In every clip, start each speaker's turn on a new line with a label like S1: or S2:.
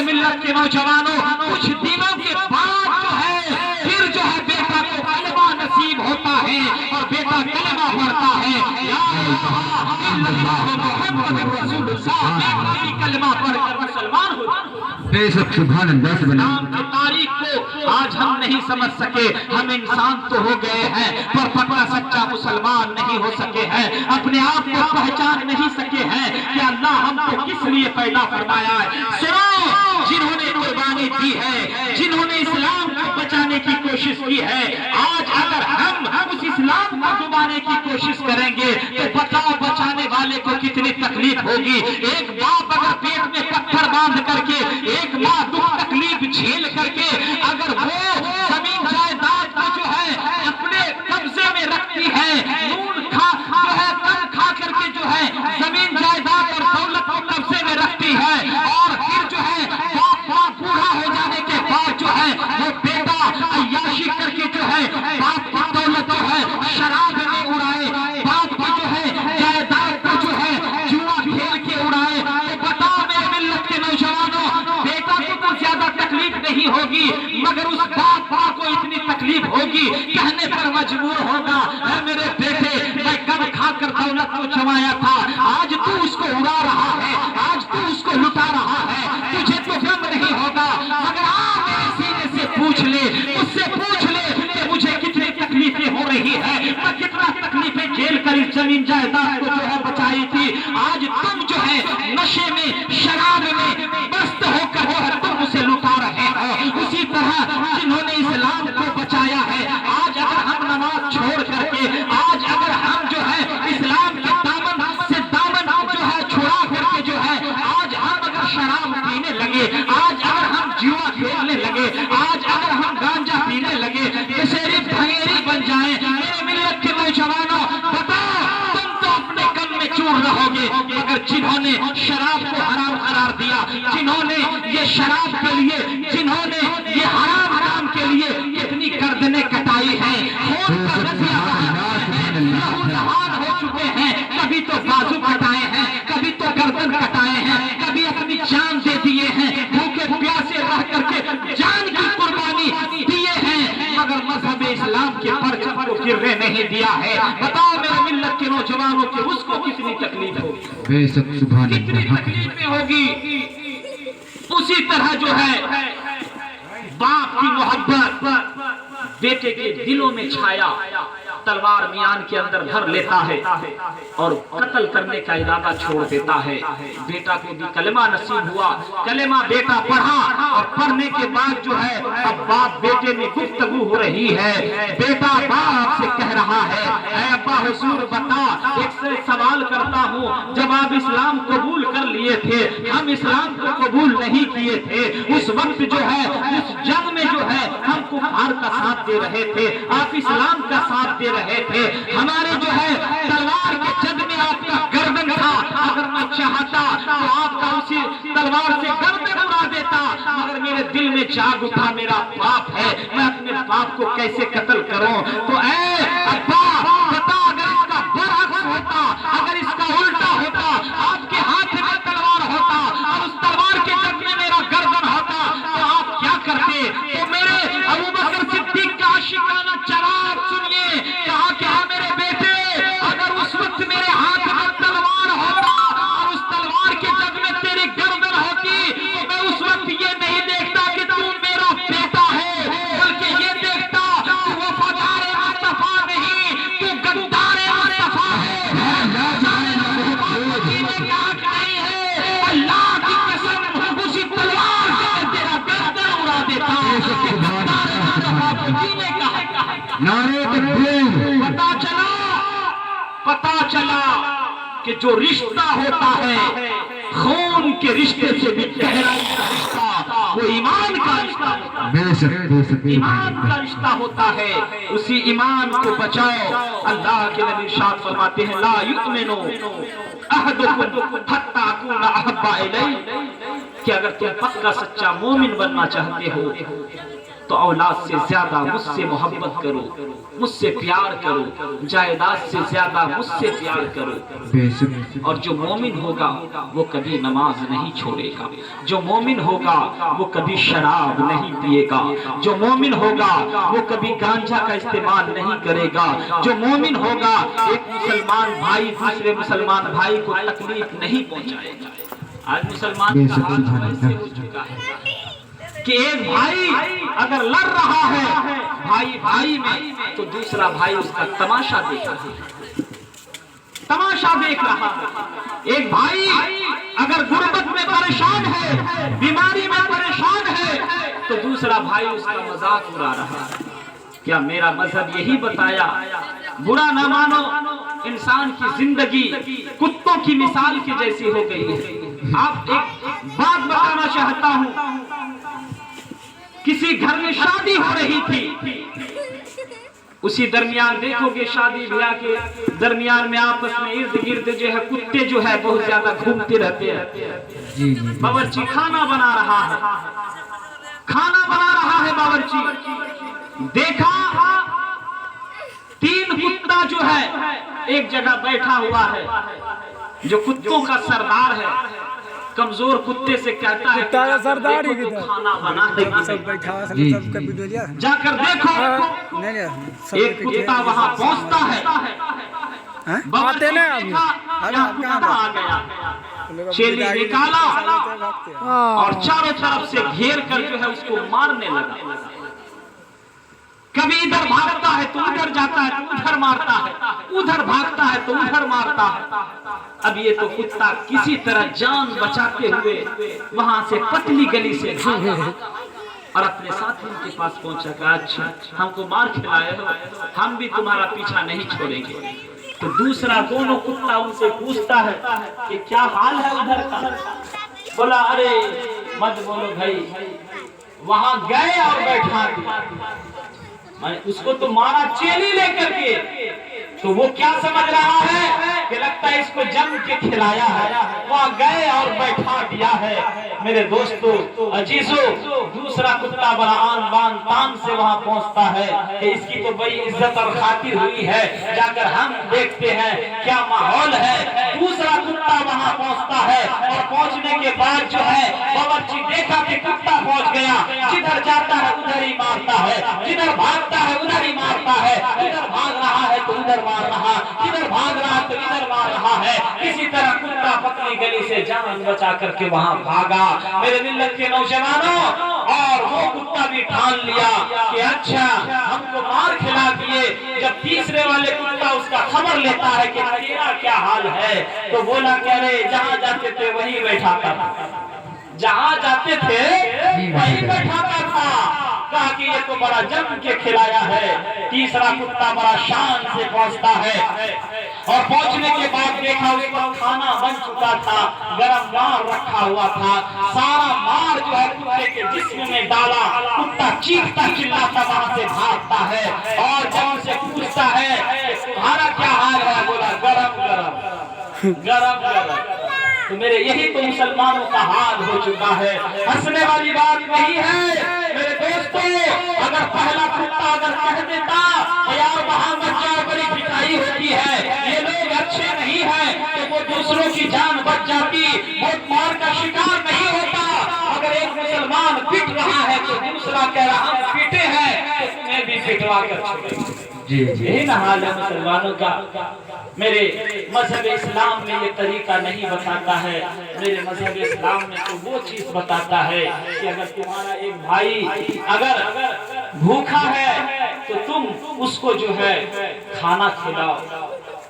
S1: میرے ملت کے نوجوانوں کچھ دنوں کے بعد جو ہے پھر جو ہے بیٹا کو کلمہ نصیب ہوتا ہے اور بیٹا کلمہ پڑھتا ہے لا الہ الا اللہ محمد رسول اللہ کلمہ پڑھ کر مسلمان ہو جاتا ہے۔
S2: بے شک سبحان اللہ
S1: اسلام کی تاریخ کو آج ہم نہیں سمجھ سکے، ہم انسان تو ہو گئے ہیں پر پکا سچا مسلمان نہیں ہو سکے ہیں، اپنے آپ کو پہچان نہیں سکے ہیں کہ اللہ ہم کو کس لیے پیدا فرمایا ہے۔ سنو، جنہوں نے قربانی دی ہے، جنہوں نے اسلام کو بچانے کی کوشش کی ہے، آج اگر ہم اس اسلام کو ڈبانے کی کوشش کریں گے تو بتاؤ بچانے والے کو کتنی تکلیف ہوگی۔ ایک باپ اگر پیٹ میں پتھر باندھ کر کے، ایک ماں دکھ تکلیف جھیل کر کے اگر وہ زمین جائیداد کو جو ہے اپنے قبضے میں رکھتی ہے، نون کھا جو ہے کم کھا کر کے جو ہے زمین جائیداد اور دولت کو قبضے میں رکھتی ہے، اور پھر جو ہے باپ بوڑھا ہو جانے کے بعد جو ہے وہ بیٹا عیاشی کر کے جو ہے باپ کی دولت جو ہے شراب میں اڑائے، باپ کی جو ہے جائیداد کو جو ہے جوا کھیل کے اڑائے، تو بتاؤ میرے ملت کے نوجوانوں، بیٹا کو تو زیادہ تکلیف نہیں ہوگی مگر اس باپ کو اتنی تکلیف ہوگی، کہنے پر مجبور ہوگا اے میرے بیٹے میں کم کھا کر دولت کو جمایا تھا، آج تو اس کو اڑا رہا ہے، آج تو اس کو لٹا رہا ہے، تجھے تو غم نہیں ہوگا مگر میرے سینے سے پوچھ لے، اس سے پوچھ لے کہ مجھے کتنی تکلیفیں ہو رہی ہے، میں کتنا تکلیفیں جھیل کر اس زمین جائیداد کو جو ہے بچائی تھی، آج تم جو ہے نشے میں شراب میں مست ہو کر جو ہے تم اسے لٹا رہے ہو۔ اسی طرح جنہوں نے اسلام کو بچایا ہے، آج اگر ہم نماز چھوڑ کر کے، آج اگر ہم جو ہے اسلام کے دامن سے دامن جو ہے چھڑا کر کے جو ہے آج ہم اگر شراب پینے لگے، آج اگر ہم جوا کھیلنے لگے، آج اگر ہم گانجا پینے لگے، کسیری بھنگیری بن جائیں، میرے ملت کے نوجوانوں بتاؤ تم تو اپنے کم میں چور رہو گے، مگر جنہوں نے شراب کو حرام قرار دیا، جنہوں نے یہ شراب کے لیے، جنہوں نے یہ حرام کے لیے کتنی گردنیں کٹائی ہیں، خون کا رضیا بہا ہے، لہو نہان ہو چکے ہیں، کبھی تو بازو کٹائے ہیں، کبھی تو گردن کٹائے ہیں، کبھی اپنی جان دے دیے ہیں، بھوکے پیاسے رہ کر کے جان کی قربانی دیے ہیں، مگر مذہب اسلام کے پرچم کو گرنے نہیں دیا ہے۔ بتاؤ میرے ملت کے نوجوانوں کہ اس کو کتنی تکلیف ہوگی،
S2: بے شک سبحان
S1: کتنی
S2: اللہ
S1: تکلیفیں ہوگی۔ اسی طرح جو ہے باپ کی محبت بیٹے کے دلوں میں چھایا، تلوار میان کے اندر بھر لیتا ہے اور قتل کرنے کا ارادہ چھوڑ دیتا ہے۔ بیٹا کو بھی کلمہ نصیب ہوا، کلمہ بیٹا پڑھا اور پڑھنے کے بعد جو ہے اب باپ بیٹے میں گفتگو ہو رہی ہے، بیٹا باپ سے کہہ رہا ہے اے ابا حضور بتا، ایک سے سوال کرتا ہوں، جب آپ اسلام قبول کر لیے تھے، ہم اسلام کو قبول نہیں کیے تھے، اس وقت جو ہے اس جنگ میں جو ہے ہم کفار کا ساتھ دے رہے تھے، آپ اسلام کا ساتھ دے رہے تھے، ہمارے جو ہے تلوار کے جد میں آپ کا گردن تھا، اگر میں چاہتا تو آپ کا اسی تلوار سے گردن اڑا دیتا، مگر میرے دل میں جاگ اٹھا میرا باپ ہے، میں اپنے باپ کو کیسے قتل کروں، تو اے ابا بتا اگر اس کا برعکس ہوتا، اگر اس کا الٹا ہوتا، آپ کے ہاتھ میں تلوار ہوتا اور اس تلوار کے جد میں میرا گردن ہوتا تو آپ کیا کرتے؟ تو میرے ابوبکر صدیق کا عاشقانہ جواب سنیے، کہا کہ ہاں میرے بیٹے، اگر اس وقت میرے ہاتھ میں تلوار ہوتا اور اس تلوار کے جد میں تیری گردن ہوتی تو میں اس وقت یہ نہیں دیکھتا کہ تو میرا بیٹا ہے، بلکہ یہ دیکھتا تو وفادار مصطفیٰ نہیں، تو غدار مصطفیٰ ہے، جینے کا حق نہیں ہے، اللہ کی قسم اسی تلوار سے تیرا گردن اڑا دیتا، جینے کا حق ہے۔
S2: نعرہ تکبیر،
S1: پتا چلا کہ جو رشتہ ہوتا ہے خون کے رشتے سے بھی گہرا رشتہ وہ ایمان کا رشتہ ہوتا ہے،
S2: بے شک
S1: ایمان کا رشتہ ہوتا ہے، اسی ایمان کو بچاؤ۔ اللہ کے نبی ارشاد فرماتے ہیں لا یؤمنو احدکم حتی اکون احب الیہ کہ اگر تم پکا سچا مومن بننا چاہتے ہو تو اولاد سے زیادہ مجھ سے محبت کرو، مجھ سے پیار کرو، جائیداد سے زیادہ مجھ سے پیار کرو۔
S2: بے شک
S1: اور جو مومن ہوگا وہ کبھی نماز نہیں چھوڑے گا، جو مومن ہوگا وہ کبھی شراب نہیں پیے گا، جو مومن ہوگا وہ کبھی گانجا کا استعمال نہیں کرے گا، جو مومن ہوگا ایک مسلمان بھائی دوسرے مسلمان بھائی کو تکلیف نہیں پہنچائے گا۔ آج مسلمان کا حال ایسے ہو چکا ہے کہ ایک بھائی اگر لڑ رہا ہے بھائی بھائی میں تو دوسرا بھائی اس کا تماشا دیکھ رہا ہے، تماشا دیکھ رہا ہے۔ ایک بھائی اگر غربت میں پریشان ہے، بیماری میں پریشان ہے تو دوسرا بھائی اس کا مذاق اڑا رہا ہے۔ کیا میرا مذہب یہی بتایا؟ برا نہ مانو، انسان کی زندگی کتوں کی مثال کی جیسی ہو گئی ہے۔ آپ ایک بات بتانا چاہتا ہوں، کسی گھر میں شادی ہو رہی تھی، اسی درمیان دیکھو گے شادی بیاہ کے درمیان میں آپس میں ارد گرد جو ہے کتے جو ہے بہت زیادہ گھومتے رہتے ہیں۔ باورچی کھانا بنا رہا ہے، کھانا بنا رہا ہے باورچی، دیکھا 3 کتا جو ہے ایک جگہ بیٹھا ہوا ہے، جو کتوں کا سردار ہے کمزور کتے سے کہتا ہے کہ کھانا بنا دے گی، جا کر دیکھو ایک کتا وہاں پہنچتا ہے، باورچی دیکھا یہاں کتا آ گیا، چیلی نکالا اور چاروں طرف سے گھیر کر جو ہے اس کو مارنے لگا۔ کبھی ادھر بھاگتا ہے تو ادھر جاتا ہے تو ادھر مارتا ہے، ادھر بھاگتا ہے تو ادھر مارتا ہے۔ اب یہ تو کتا کسی طرح جان بچاتے ہوئے وہاں سے پتلی گلی سے بھاگا اور اپنے ساتھیوں کے پاس پہنچا کہ اچھا ہم کو مار کھلائے ہو، ہم بھی تمہارا پیچھا نہیں چھوڑیں گے۔ تو دوسرا دونوں کتا ان سے پوچھتا ہے کہ کیا حال ہے ادھر کا؟ بولا ارے مت بولو بھائی، وہاں گئے اور بیٹھا دیا، اس کو تو مارا چیلی لے کر کے، تو وہ کیا سمجھ رہا ہے کہ لگتا ہے اس کو جم کے کھلایا ہے، وہاں گئے اور بیٹھا دیا ہے۔ میرے دوستو عزیزو، دوسرا کتا بڑا آن بان تان سے وہاں پہنچتا ہے کہ اس کی تو بڑی عزت اور خاطر ہوئی ہے، جا کر ہم دیکھتے ہیں کیا ماحول ہے۔ دوسرا کتا وہاں پہنچتا ہے اور پہنچنے کے بعد جو ہے باورچی دیکھا کہ کتا پہنچ گیا، جدھر جاتا ہے ادھر ہی مارتا ہے، جدھر بھاگتا ہے ادھر ہی مارتا ہے، ادھر بھاگ رہا ہے تو ادھر مار رہا، ادھر بھاگ رہا ہے تو ادھر مار رہا ہے۔ کسی طرح کتا پتلی گلی سے جان بچا کر کے وہاں بھاگا۔ میرے ملت کے نوجوانوں، اور وہ کتا بھی ٹھان لیا کہ اچھا ہم کو مار کھلا دیے۔ جب تیسرے والے کتا اس کا خبر لیتا ہے کہ تیرا کیا حال ہے، تو بولا کہ ارے جہاں جاتے تھے وہی بیٹھاتا تھا، جہاں جاتے تھے وہی بیٹھاتا تھا۔ کہا کہ یہ تو بڑا جم کے کھلایا ہے۔ تیسرا کتا بڑا شان سے پہنچتا ہے اور پہنچنے کے بعد دیکھا اس کا کھانا بن چکا تھا، گرم مار رکھا ہوا تھا، سارا مار جو ہے کتے کے جسم میں ڈالا۔ کتا چیختا چلاتا وہاں سے بھاگتا ہے اور جب سے پوچھتا ہے کہ تمہارا کیا حال ہے، بولا گرم گرم گرم گرم۔ تو میرے یہی تو مسلمانوں کا حال ہو چکا ہے۔ ہنسنے والی بات نہیں ہے میرے دوستو، اگر پہلا کتا اگر کہہ دیتا یار وہاں مت جاؤ بڑی پٹائی ہوتی ہے، یہ لوگ اچھے نہیں ہیں، تو وہ دوسروں کی جان بچ جاتی، موت مار کا شکار نہیں ہوتا۔ اگر ایک مسلمان پٹ رہا ہے تو دوسرا کہہ رہا ہم پیٹے ہیں، اس میں بھی پٹوا کر چھوڑے۔ یہی نہ حال ہے مسلمانوں کا۔ میرے مذہب اسلام میں یہ طریقہ نہیں بتاتا ہے، میرے مذہب اسلام میں تو وہ چیز بتاتا ہے کہ اگر تمہارا ایک بھائی اگر بھوکا ہے تو تم اس کو جو ہے کھانا کھلاؤ۔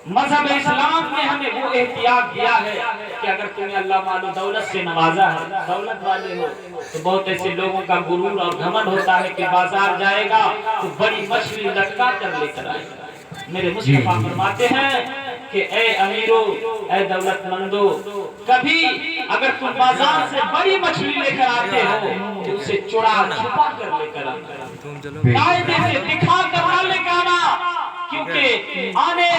S1: مذہب اسلام نے ہمیں وہ احتیاط دیا ہے کہ اگر تمہیں اللہ مال و دولت سے نوازا ہے، دولت والے ہو، تو بہت ایسے لوگوں کا غرور اور گھمنڈ ہوتا ہے کہ بازار جائے گا تو بڑی مچھلی لٹکا کر لے کر آئے گا۔ میرے مصطفیٰ فرماتے ہیں کہ اے امیرو، اے دولت مندو، کبھی اگر تم بازار سے بڑی مچھلی لے کر آتے ہو تو اسے چڑا چھپا کر لے کر آنا، قاعدے سے دکھا کر نہ لے کر آنا، کیونکہ آنے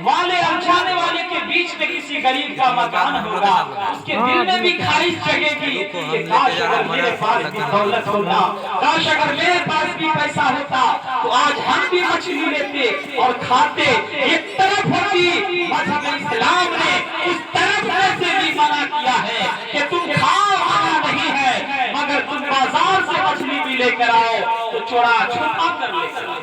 S1: والے اور جانے والے کے بیچ بیچ میں کسی غریب کا مکان ہوگا اس کے دل میں بھی خواہش جگے گی کہ کاش اگر میرے پاس بھی دولت ہوتا، کاش اگر میرے پاس بھی پیسہ ہوتا تو آج ہم بھی مچھلی لیتے اور کھاتے۔ ایک طرف ہوتی مذہب اسلام نے اس طرف سے بھی منع کیا ہے کہ تم کھاؤ، منع نہیں ہے، مگر تم بازار سے مچھلی بھی لے کر آؤ تو چورا چھپا کر لے کر آؤ۔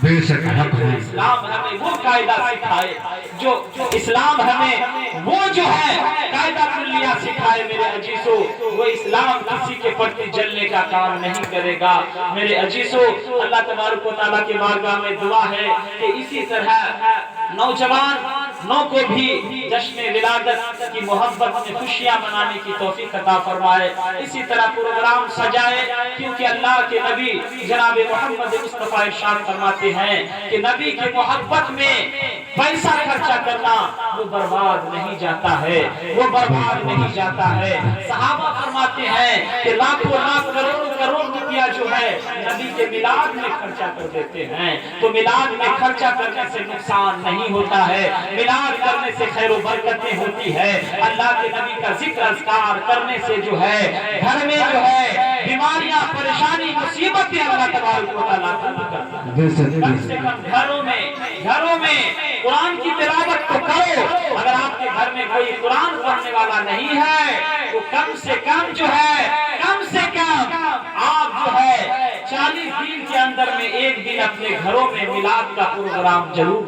S2: بے شک حق ہے۔
S1: اسلام ہمیں وہ قاعدہ سکھائے جو اسلام ہمیں وہ جو ہے قاعدہ کلیہ سکھائے میرے عزیزو، وہ اسلام کسی کے پرتی جلنے کا کام نہیں کرے گا۔ میرے عزیزو، اللہ تبارک و تعالیٰ کی بارگاہ میں دعا ہے کہ اسی طرح نوجوانوں کو بھی جشن ولادت کی محبت میں خوشیاں منانے کی توفیق عطا فرمائے، اسی طرح پروگرام سجائے، کیونکہ اللہ کے نبی جناب محمد مصطفیٰ ارشاد فرماتے ہیں کہ نبی کی محبت میں پیسہ خرچہ کرنا وہ برباد نہیں جاتا ہے، وہ برباد نہیں جاتا ہے۔ صحابہ فرماتے ہیں کہ لاکھوں لاکھ کروڑ روپیہ جو ہے نبی کے میلاد میں خرچہ کر دیتے ہیں، تو میلاد میں خرچہ کرنے سے نقصان نہیں ہوتا ہے، میلاد کرنے سے خیر و برکتیں ہوتی ہے۔ اللہ کے نبی کا ذکر اذکار کرنے سے جو ہے گھر میں جو ہے بیماریاں، پریشانی، مصیبتیں اللہ تبارک و تعالیٰ دور کرتا ہے۔ کم سے کم گھروں میں قرآن کی تلاوت تو کرو، اگر آپ کے گھر میں کوئی قرآن پڑھنے والا نہیں ہے تو کم سے کم جو ہے آپ جو ہے 40 دن کے اندر میں ایک دن اپنے گھروں میں میلاد کا پروگرام ضرور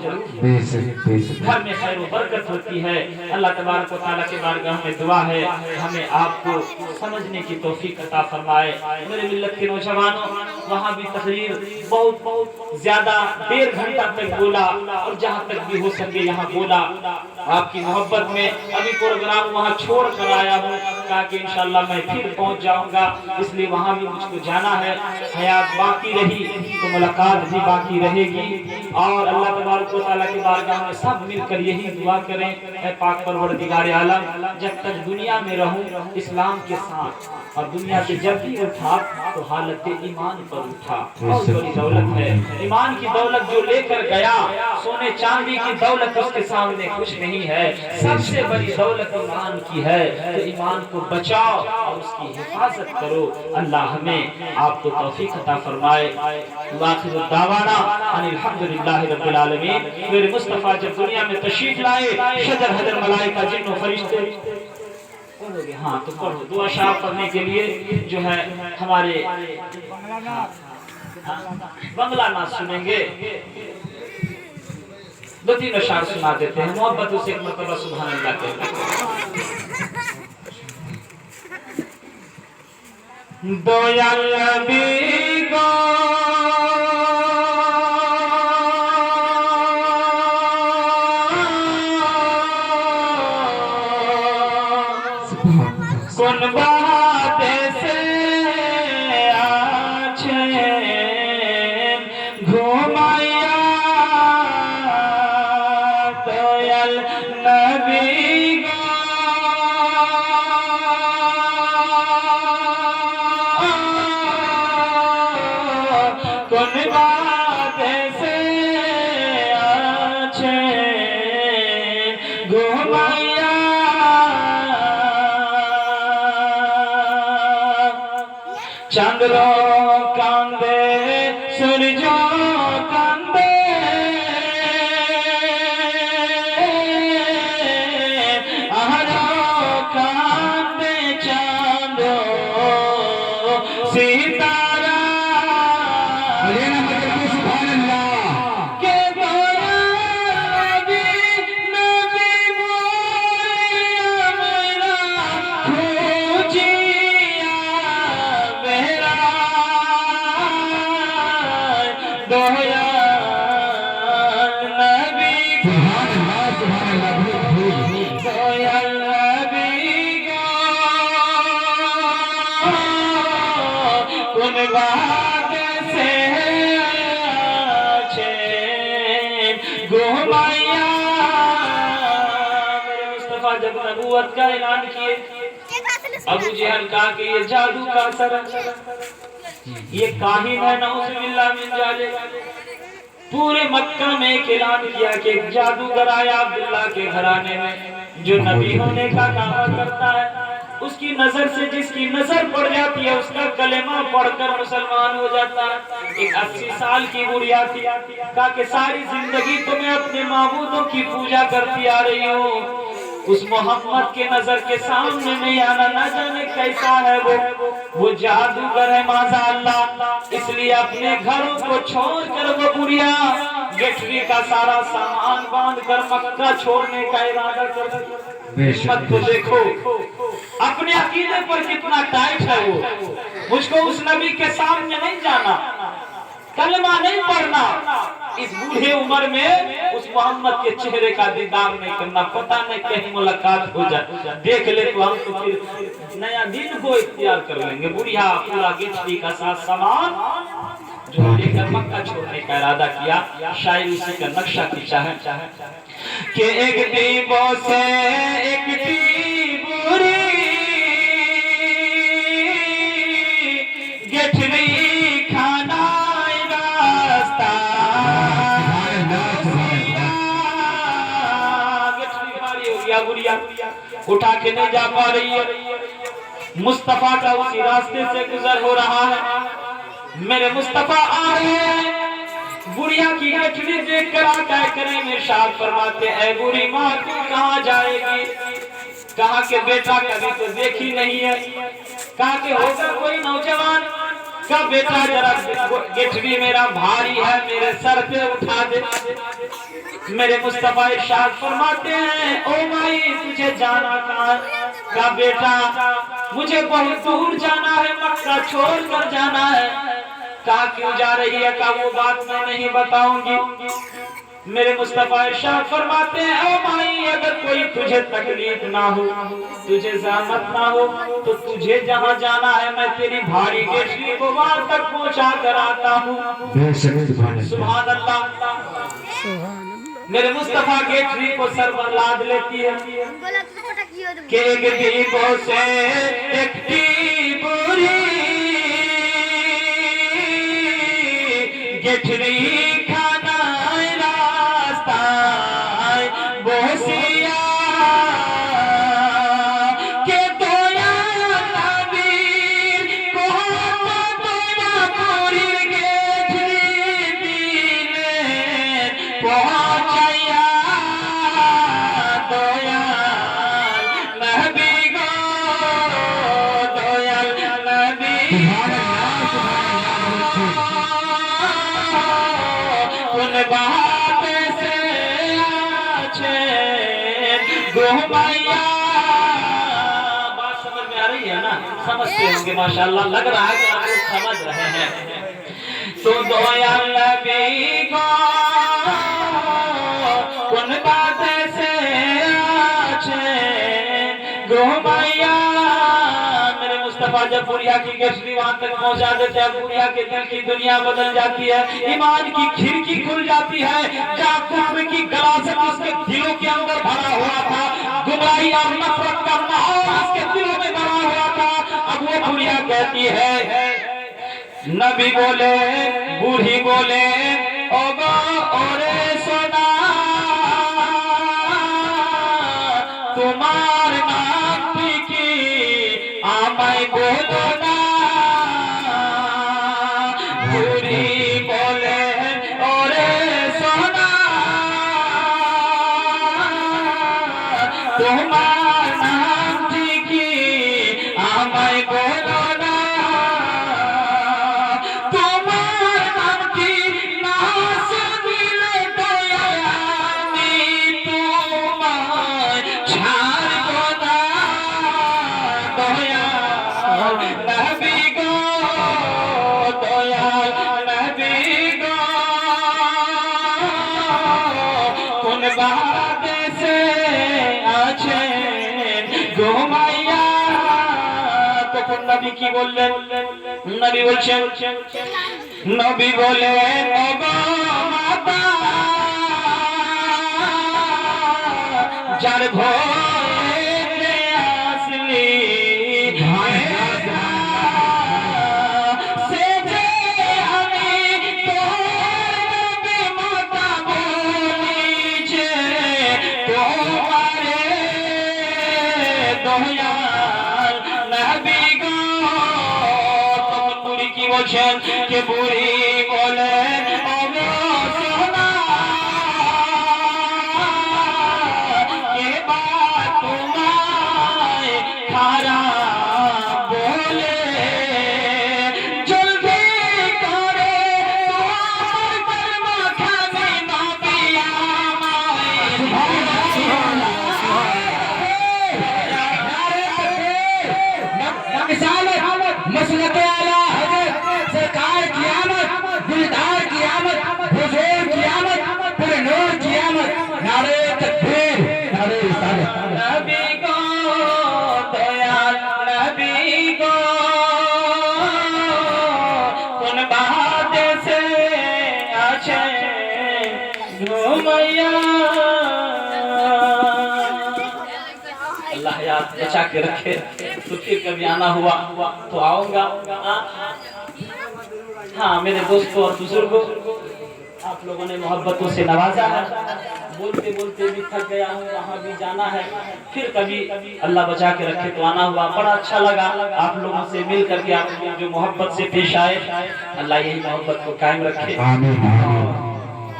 S1: گھر میں خیر و برکت ہوتی ہے۔ اللہ تبارک و تعالیٰ کے بارگاہ میں دعا ہے ہمیں آپ کو سمجھنے کی توفیق عطا فرمائے۔ میرے ملت کے نوجوانوں، وہاں بھی تقریر بہت زیادہ 1.5 گھنٹہ تک بولا اور جہاں تک بھی ہو سکے یہاں بولا، آپ کی محبت میں ابھی پروگرام وہاں چھوڑ کر آیا ہوں، کہا کہ انشاءاللہ میں پھر پہنچ جاؤں گا، اس لیے وہاں بھی مجھ کو جانا ہے۔ حیات باقی رہی تو ملاقات بھی باقی رہے گی، اور اللہ تبارک و تعالیٰ کی بارگاہ میں سب مل کر یہی دعا کریں، اے پاک پروردگار عالم، جب تک دنیا میں رہوں اسلام کے ساتھ، اور دنیا سے جب بھی اٹھا تو حالت ایمان پر اٹھا۔ بہت بڑی دولت ہے ایمان کی دولت، جو لے کر گیا سونے چاندی کی دولت اس کے سامنے کچھ نہیں ہے، سب سے بڑی دولت ایمان کی ہے، تو ایمان کو بچاؤ اور اس کی حفاظت کرو۔ اللہ ہمیں آپ کو توفیق عطا فرمائے۔ وآخر الدعوانا ان الحمدللہ رب العالمین۔ میرے مصطفیٰ جب دنیا میں تشریف لائے، شجر حجر ملائکہ جن و فرشتے، ہاں تو پڑھو دعا شاہ پڑھنے کے لیے جو ہے ہمارے بنگلہ ناز سنیں گے، 2-3 اشعار سنا دیتے ہیں، محبت سے ایک مرتبہ سبحان اللہ کہتے ہیں۔ دویل نبی کو کن بات سے آچھے گھومایا دویل نبی کو کن بات سے آچھے گھومایا چندرو کاندے سورجو کاندے اہرو کاندے چاندو ستارہ
S2: سبحان اللہ۔
S1: کہ دویا نبی بولیا میرا کھوجیا میرا دویا نبی
S2: سبحان اللہ سبحان اللہ۔
S1: دویا نبی کو کن بات سے گھومایا۔ میرے مصطفیٰ جب نبوت کا اعلان کیے، ابو جہل کہا کہ یہ جادو کا اثر ہے، یہ کاہن ہے، نعوذ باللہ من ذالک۔ پورے مکہ میں ایک اعلان کیا کہ ایک جادوگر آیا عبداللہ کے گھرانے میں، جو نبی ہونے کا دعویٰ کرتا ہے اس کی نظر سے جس کی نظر پڑ جاتی ہے اس کا کلمہ پڑھ کر مسلمان ہو جاتا ہے۔ ایک 80 سال کی بڑھیا تھی، کہا کہ ساری زندگی تو میں اپنے معبودوں کی پوجا کرتی آ رہی ہوں، اس محمد کے نظر کے سامنے نہیں آنا، نہ جانے کیسا ہے وہ جادوگر ہے معاذ اللہ۔ اس لیے اپنے گھروں کو چھوڑ کر وہ بڑھیا گٹری کا سارا سامان باندھ کر مکہ چھوڑنے کا ارادہ کر دیا۔ مت تو دیکھو اپنے عقیدے پر کتنا ٹائٹ ہے وہ، مجھ کو اس نبی کے سامنے نہیں جانا، کلمہ نہیں پڑھنا، اس بوڑھے عمر میں اس محمد کے چہرے کا دیدار نہیں کرنا، پتہ نہیں کہیں ملاقات ہو جائے، دیکھ لے تو ہم تو پھر نیا دن کو اختیار کر لیں گے۔ بڑھیا پورا گٹری کا ساتھ سامان جو لے کر مکہ چھوڑنے کا ارادہ کیا، شاید اسی کا نقشہ کھینچا ہے کہ ایک دیبوں سے ایک دیبوری گٹھری کھانا راستہ، گٹھری بھاری ہو گیا، بڑھیا اٹھا کے نہیں جا پا رہی ہے، مصطفیٰ کا اسی راستے سے گزر ہو رہا ہے، میرے مصطفیٰ آ رہے ہیں، بڑھیا کی گٹھری دیکھ کر آقا کریم ارشاد فرماتے اے بوڑھی ماں تو کہاں جائے گی؟ کہا کہ بیٹا کبھی تو دیکھی نہیں ہے، کہا کہ ہوگا کوئی نوجوان، کہا بیٹا ذرا گٹھری میرا بھاری ہے میرے سر پہ اٹھا دے۔ میرے مصطفیٰ ارشاد فرماتے ہیں او مائی تجھے جانا کہاں؟ کہا بیٹا مجھے بہت دور جانا ہے، مکہ چھوڑ کر جانا ہے۔ کہا کیوں جا رہی ہے؟ کہا وہ بات میں نہیں بتاؤں گی۔ میرے مصطفیٰ ارشاد فرماتے ہیں اے مائی اگر کوئی تجھے تکلیف نہ ہو، تجھے زحمت نہ ہو تو تجھے جہاں جانا ہے میں تیری بھاری گٹری کو وہاں تک پہنچا کر آتا ہوں۔ سبحان اللہ۔ میرے مصطفیٰ گٹری کو سر پر لاد لیتی ہے کہ ایک دیبوں سے ایک دیبوری گٹھری کھانا راستہ بوسیا کہ دویا نبیر کو دویا پوری گٹھری دینے پہنچیا دویا نبی گو دویا نبی بات سے آچھے گھمایا۔ بات سمجھ میں آ رہی ہے نا؟ سمجھتے ہوں گے ماشاءاللہ، لگ رہا ہے کہ آپ لوگ سمجھ رہے ہیں۔ تو دویا نبی کو کن بات سے آچھے گھمایا۔ میرے مصطفیٰ جب بڑھیا کی گٹھری وہاں تک پہنچا دیتے ہیں، بڑھیا کے دل کی دنیا بدل جاتی ہے، ایمان کی کھڑکی کھل جاتی ہے، جہاں کفر کی غلاظت اس کے دلوں کے اندر بھرا ہوا تھا، گمراہی اور نفرت کا ماحول اس کے دلوں میں بھرا ہوا تھا۔ اب وہ بڑھیا کہتی ہے، نبی بولے بوڑھی بولے او گو اورے سونا تمہار نام کی آمائی بولو نا۔ بوڑھی بولے اورے سونا تمہار نام کی آمائی بولو نا، تمہار نام کی ناس دل دویانی تمہار چھار گونا دویا نبی گو دویا نبی گو کن بات سے آچھے گھمایا۔ تو کن نبی کی بولے نبی بولچے نبی بولے او گو ماتا جر بھوئے اصلی سے جے ہمیں تو بے ماتا بولی چھے تمہارے پوچھیں کہ بوڑھی بولے او سونا یہ بات تمہارے کھارا بولے جلدی کرے تو کلمہ کھانے نبی
S2: مسلک اعلیٰ حضرت سرکار کی آمد دلدار کی آمد حضور کی آمد پر نور کی آمد نعرہ تکبیر نعرہ رسالت
S1: نبی کو دیال نبی کو کن بہاد سے آچھے گھومیا اللہ یاد بچا کے رکھے تو پھر کبھی آنا ہوا تو آؤں گا ہاں میرے دوستوں اور بزرگوں آپ لوگوں نے محبتوں سے نوازا ہے بولتے بولتے بھی تھک گیا ہوں وہاں بھی جانا ہے پھر کبھی اللہ بچا کے رکھے تو آنا ہوا بڑا اچھا لگا آپ لوگوں سے مل کر کے آپ لوگ جو محبت سے پیش آئے اللہ یہی محبت کو قائم رکھے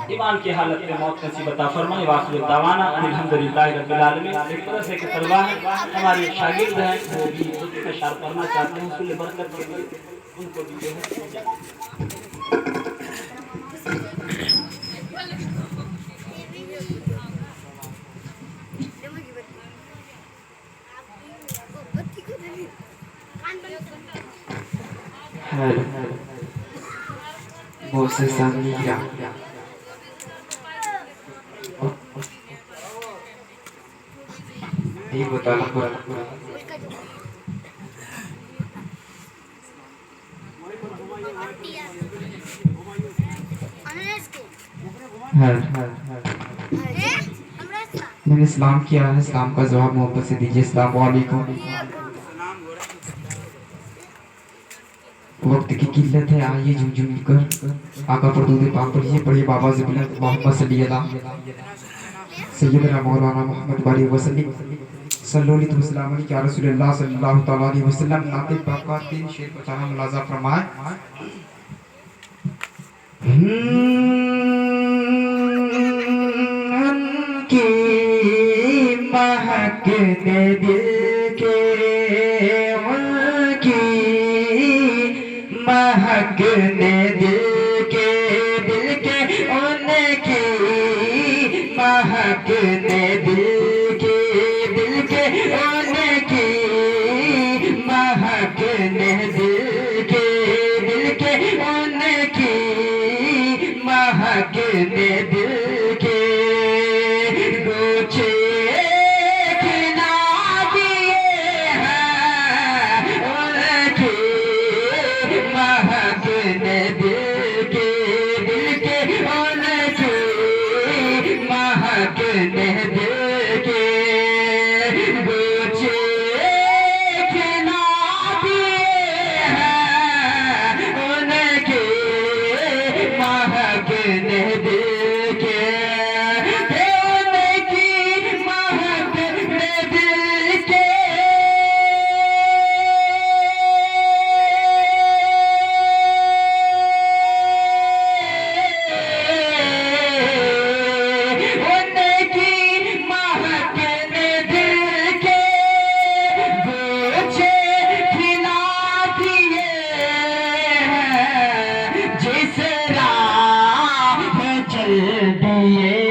S1: ایمان کی حالت میں موت نصیب عطا فرمائے وآخر دعوانا الحمدللہ رب العالمین ایک طرح سے کہ طلبہ ہیں ہمارے شاگرد ہیں وہ بھی خود اشار کرنا چاہتے ہیں حصول برکت کے لیے ان کو بھی جو
S3: ہے وہ سے سمیرہ یہ بتا لکھو میں نے اسلام کیا ہے اسلام کا جواب محبت سے دیجئے السلام علیکم وقت کی قلت ہے آئیے جھم جھم کر آقا پر دودھ پاک پڑھیے پڑھیے بابا زبلت محمد صلی اللہ سیدنا مولانا محمد علیہ وسلم صلی اللہ علیہ وسلم یا رسول اللہ صلی اللہ علیہ وسلم ناطق باقا تین شیر بچانا ملازہ فرمائے ان کی مہک نے دل کے ان کی مہک نے دل کے ان کی مہک نے دل کے ان کی مہک نے دل کے ان کی مہک نے دل کے گوچے کھلا دیے ہیں ان کی مہک نے دل کے ان کی مہک نے دل کے گوچے کھلا دیے ہیں ان کی مہک نے دل کے ان کی مہک نے دل کے ان کی مہک نے دل کے گوچے کھلا دیے ہیں جس راہ پہ چل دیے